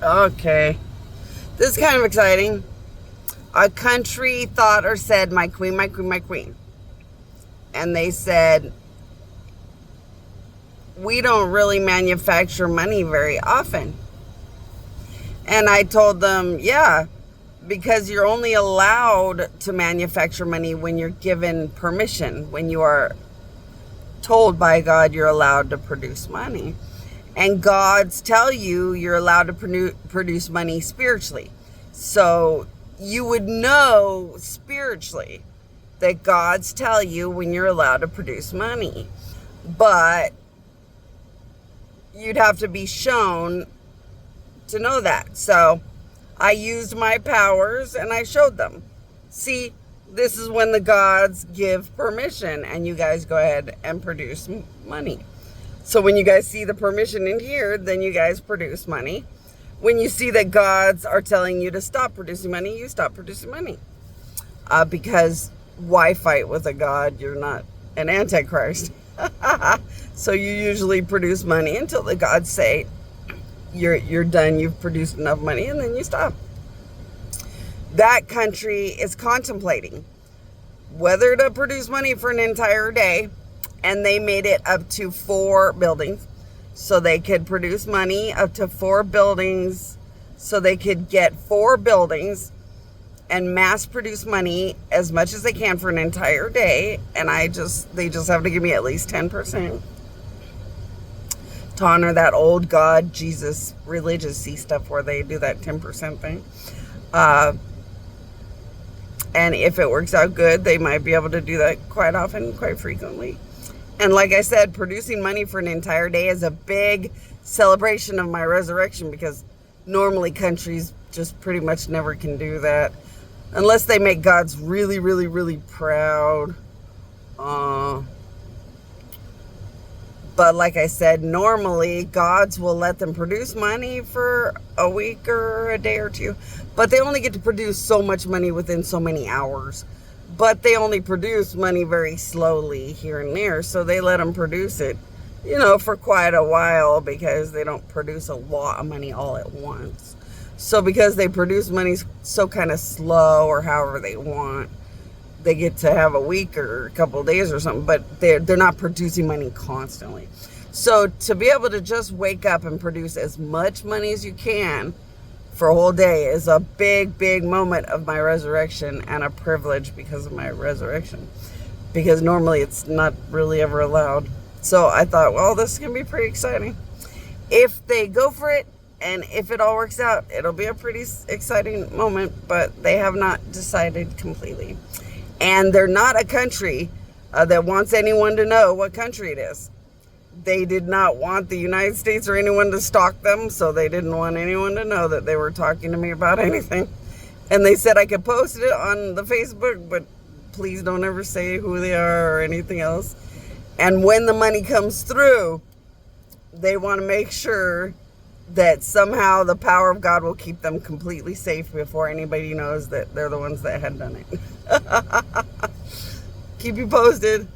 Okay. This is kind of exciting. A country thought or said, my queen, my queen, my queen. And they said, we don't really manufacture money very often. And I told them, yeah, because you're only allowed to manufacture money when you're given permission, when you are told by God you're allowed to produce money. And God's tell you you're allowed to produce money spiritually. So you would know spiritually that God's tell you when you're allowed to produce money. But you'd have to be shown to know that. So I used my powers and I showed them. See, this is when the gods give permission and you guys go ahead and produce money. So when you guys see the permission in here, then you guys produce money. When you see that gods are telling you to stop producing money, you stop producing money. Because why fight with a god? You're not an antichrist. So you usually produce money until the gods say you're done, you've produced enough money, and then you stop. That country is contemplating whether to produce money for an entire day, and they made it up to 4 buildings. So they could produce money up to 4 buildings, so they could get 4 buildings and mass produce money as much as they can for an entire day. And they just have to give me at least 10% to honor that old God, Jesus, religious-y stuff where they do that 10% thing. And if it works out good, they might be able to do that quite often, quite frequently. And like I said, producing money for an entire day is a big celebration of my resurrection, because normally countries just pretty much never can do that unless they make gods really, really, really proud. But like I said, normally gods will let them produce money for a week or a day or two, but they only get to produce so much money within so many hours. But they only produce money very slowly here and there, so they let them produce it, for quite a while, because they don't produce a lot of money all at once. So because they produce money so kind of slow, or however they want, they get to have a week or a couple of days or something, but they're not producing money constantly. So to be able to just wake up and produce as much money as you can for a whole day is a big, big moment of my resurrection, and a privilege because of my resurrection, because normally it's not really ever allowed. So I thought, well, this is going to be pretty exciting. If they go for it, and if it all works out, it'll be a pretty exciting moment, but they have not decided completely. And they're not a country that wants anyone to know what country it is. They did not want the United States or anyone to stalk them, so they didn't want anyone to know that they were talking to me about anything. And they said I could post it on the Facebook, but please don't ever say who they are or anything else. And when the money comes through, they want to make sure that somehow the power of God will keep them completely safe before anybody knows that they're the ones that had done it. Keep you posted.